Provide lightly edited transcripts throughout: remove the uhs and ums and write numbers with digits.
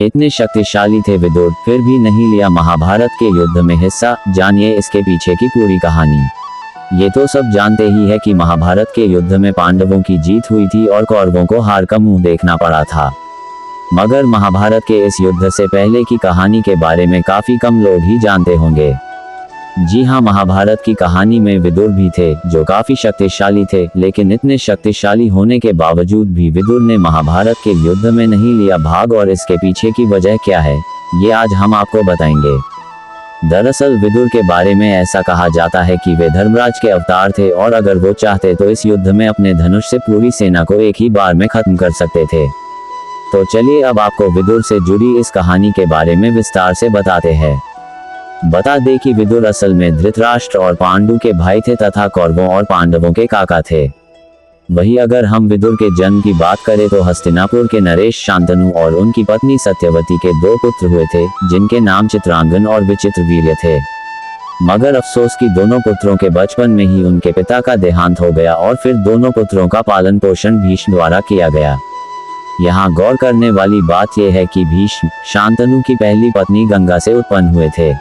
इतने शक्तिशाली थे विदुर, फिर भी नहीं लिया महाभारत के युद्ध में हिस्सा। जानिए इसके पीछे की पूरी कहानी। ये तो सब जानते ही है कि महाभारत के युद्ध में पांडवों की जीत हुई थी और कौरवों को हार का मुंह देखना पड़ा था। मगर महाभारत के इस युद्ध से पहले की कहानी के बारे में काफी कम लोग ही जानते होंगे। जी हाँ, महाभारत की कहानी में विदुर भी थे जो काफी शक्तिशाली थे, लेकिन इतने शक्तिशाली होने के बावजूद भी विदुर ने महाभारत के युद्ध में नहीं लिया भाग। और इसके पीछे की वजह क्या है, ये आज हम आपको बताएंगे। दरअसल विदुर के बारे में ऐसा कहा जाता है कि वे धर्मराज के अवतार थे और अगर वो चाहते तो इस युद्ध में अपने धनुष से पूरी सेना को एक ही बार में खत्म कर सकते थे। तो चलिए अब आपको विदुर से जुड़ी इस कहानी के बारे में विस्तार से बताते हैं। बता दें कि विदुर असल में धृतराष्ट्र और पांडु के भाई थे तथा कौरवों और पांडवों के काका थे। वहीं अगर हम विदुर के जन्म की बात करें तो हस्तिनापुर के नरेश शांतनु और उनकी पत्नी सत्यवती के 2 पुत्र हुए थे, जिनके नाम चित्रांगन और विचित्रवीर्य थे। मगर अफसोस कि दोनों पुत्रों के बचपन में ही उनके पिता का देहांत हो गया और फिर दोनों पुत्रों का पालन पोषण भीष्म द्वारा किया गया। यहाँ गौर करने वाली बात यह है कि भीष्म शांतनु की पहली पत्नी गंगा से उत्पन्न हुए थे।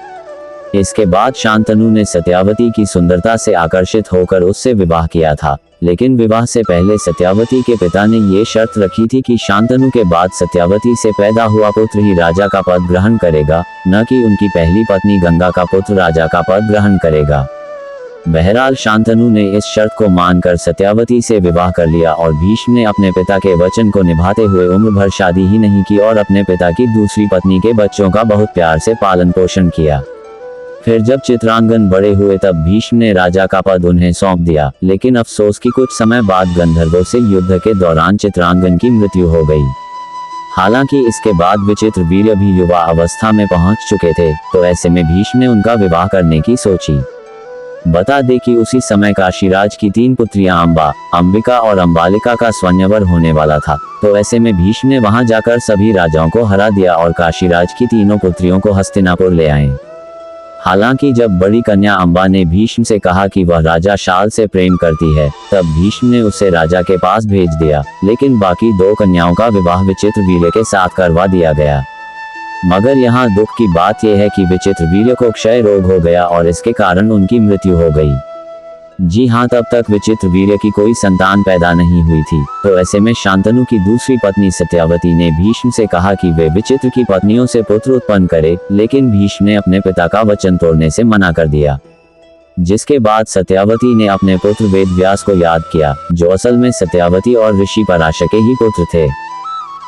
इसके बाद शांतनु ने सत्यावती की सुंदरता से आकर्षित होकर उससे विवाह किया था, लेकिन विवाह से पहले सत्यावती के पिता ने ये शर्त रखी थी कि शांतनु के बाद सत्यावती से पैदा हुआ पुत्र ही राजा का पद ग्रहण करेगा, न कि उनकी पहली पत्नी गंगा का पुत्र राजा का पद ग्रहण करेगा। बहरहाल शांतनु ने इस शर्त को मानकर सत्यावती से विवाह कर लिया और भीष्म ने अपने पिता के वचन को निभाते हुए उम्र भर शादी ही नहीं की और अपने पिता की दूसरी पत्नी के बच्चों का बहुत प्यार से पालन पोषण किया। फिर जब चित्रांगन बड़े हुए तब भीष्म ने राजा का पद उन्हें सौंप दिया, लेकिन अफसोस कि कुछ समय बाद गंधर्वों से युद्ध के दौरान चित्रांगन की मृत्यु हो गई। हालांकि इसके बाद विचित्रवीर्य भी युवा अवस्था में पहुंच चुके थे, तो ऐसे में भीष्म ने उनका विवाह करने की सोची। बता दें कि उसी समय काशीराज की 3 पुत्रियां अंबा, अंबिका और अंबालिका का स्वयंवर होने वाला था, तो ऐसे में भीष्म ने वहां जाकर सभी राजाओं को हरा दिया और काशीराज की तीनों पुत्रियों को हस्तिनापुर ले आए। हालांकि जब बड़ी कन्या अंबा ने भीष्म से कहा कि वह राजा शाल से प्रेम करती है, तब भीष्म ने उसे राजा के पास भेज दिया, लेकिन बाकी 2 कन्याओं का विवाह विचित्रवीर्य के साथ करवा दिया गया। मगर यहाँ दुख की बात यह है कि विचित्रवीर्य को क्षय रोग हो गया और इसके कारण उनकी मृत्यु हो गई। जी हाँ, तब तक विचित्रवीर्य की कोई संतान पैदा नहीं हुई थी, तो ऐसे में शांतनु की दूसरी पत्नी सत्यावती ने भीष्म से कहा कि वे विचित्र की पत्नियों से पुत्र उत्पन्न करे, लेकिन भीष्म ने अपने पिता का वचन तोड़ने से मना कर दिया। जिसके बाद सत्यावती ने अपने पुत्र वेदव्यास को याद किया, जो असल में सत्यावती और ऋषि पराशर के ही पुत्र थे।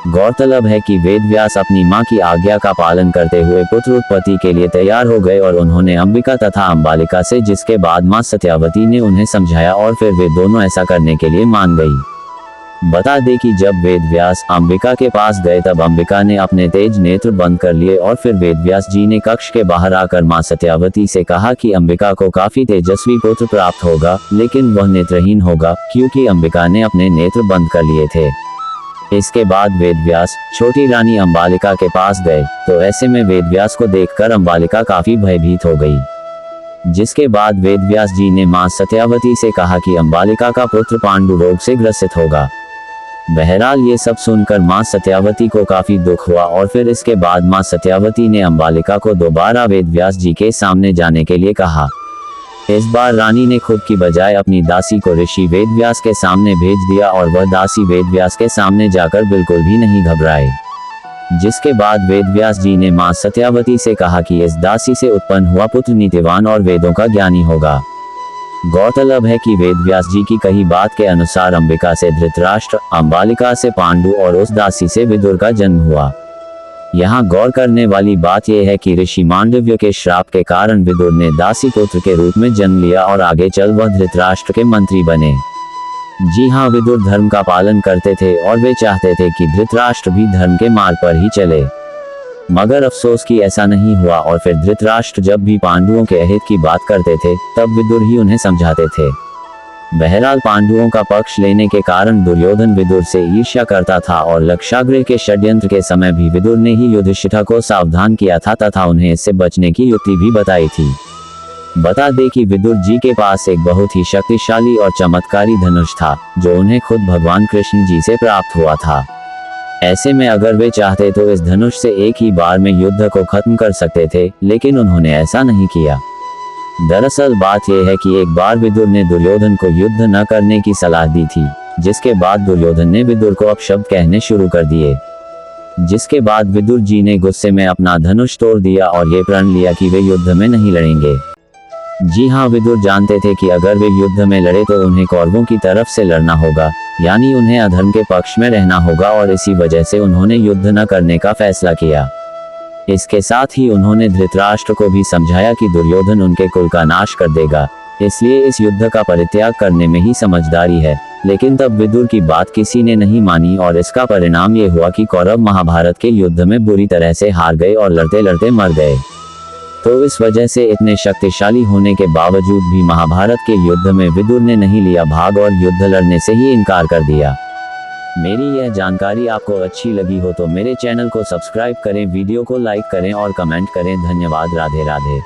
गौरतलब है कि वेदव्यास अपनी मां की आज्ञा का पालन करते हुए पुत्र उत्पत्ति के लिए तैयार हो गए और उन्होंने अंबिका तथा अंबालिका से, जिसके बाद मां सत्यावती ने उन्हें समझाया और फिर वे दोनों ऐसा करने के लिए मान गई। बता दें कि जब वेदव्यास अंबिका के पास गए तब अंबिका ने अपने तेज नेत्र बंद कर लिए और फिर वेदव्यास जी ने कक्ष के बाहर आकर मां सत्यावती से कहा कि अंबिका को काफी तेजस्वी पुत्र प्राप्त होगा, लेकिन वह नेत्रहीन होगा, क्योंकि अंबिका ने अपने नेत्र बंद कर लिए थे। इसके बाद वेदव्यास छोटी रानी अंबालिका के पास गए, तो ऐसे में वेदव्यास को देखकर अंबालिका काफी भयभीत हो गई। जिसके बाद वेदव्यास जी ने मां सत्यावती से कहा कि अंबालिका का पुत्र पांडु रोग से ग्रसित होगा। बहरहाल ये सब सुनकर मां सत्यावती को काफी दुख हुआ और फिर इसके बाद मां सत्यावती ने अंबालिका को दोबारा वेदव्यास जी के सामने जाने के लिए कहा। इस बार रानी ने खुद की बजाय अपनी दासी को ऋषि वेदव्यास के सामने भेज दिया और वह दासी वेदव्यास के सामने जाकर बिल्कुल भी नहीं घबराए। जिसके बाद वेदव्यास जी ने मां सत्यावती से कहा कि इस दासी से उत्पन्न हुआ पुत्र नीतिवान और वेदों का ज्ञानी होगा। गौरतलब है कि वेदव्यास जी की कही बात के अनुसार अंबिका से धृतराष्ट्र, अंबालिका से पांडु और उस दासी से विदुर का जन्म हुआ। यहाँ गौर करने वाली बात यह है कि ऋषि मांडव्य के श्राप के कारण विदुर ने दासी पुत्र के रूप में जन्म लिया और आगे चल वह धृतराष्ट्र के मंत्री बने। जी हाँ, विदुर धर्म का पालन करते थे और वे चाहते थे कि धृतराष्ट्र भी धर्म के मार्ग पर ही चले। मगर अफसोस कि ऐसा नहीं हुआ और फिर धृतराष्ट्र जब भी पांडुओं के अहित की बात करते थे, तब विदुर ही उन्हें समझाते थे। बहरहाल पांडुओं का पक्ष लेने के कारण दुर्योधन विदुर से ईर्ष्या करता था और लक्षागृह के षड्यंत्र के समय भी विदुर ने ही युधिष्ठिर को सावधान किया था तथा उन्हें इससे बचने की युक्ति भी बताई थी। बता दे कि विदुर जी के पास एक बहुत ही शक्तिशाली और चमत्कारी धनुष था, जो उन्हें खुद भगवान कृष्ण जी से प्राप्त हुआ था। ऐसे में अगर वे चाहते तो इस धनुष से एक ही बार में युद्ध को खत्म कर सकते थे, लेकिन उन्होंने ऐसा नहीं किया। दरअसल बात यह है कि एक बार विदुर ने दुर्योधन को युद्ध न करने की सलाह दी थी, जिसके बाद दुर्योधन ने विदुर को अपशब्द कहने शुरू कर दिए, जिसके बाद विदुर जी ने गुस्से में अपना धनुष तोड़ दिया और ये प्रण लिया कि वे युद्ध में नहीं लड़ेंगे। जी हाँ, विदुर जानते थे कि अगर वे युद्ध में लड़े तो उन्हें कौरवों की तरफ से लड़ना होगा, यानी उन्हें अधर्म के पक्ष में रहना होगा, और इसी वजह से उन्होंने युद्ध न करने का फैसला किया। इसके साथ ही उन्होंने धृतराष्ट्र को भी समझाया कि दुर्योधन उनके कुल का नाश कर देगा, इसलिए इस युद्ध का परित्याग करने में ही समझदारी है। लेकिन तब विदुर की बात किसी ने नहीं मानी और इसका परिणाम ये हुआ कि कौरव महाभारत के युद्ध में बुरी तरह से हार गए और लड़ते लड़ते मर गए। तो इस वजह से इतने शक्तिशाली होने के बावजूद भी महाभारत के युद्ध में विदुर ने नहीं लिया भाग और युद्ध लड़ने से ही इनकार कर दिया। मेरी यह जानकारी आपको अच्छी लगी हो तो मेरे चैनल को सब्सक्राइब करें, वीडियो को लाइक करें और कमेंट करें। धन्यवाद। राधे राधे।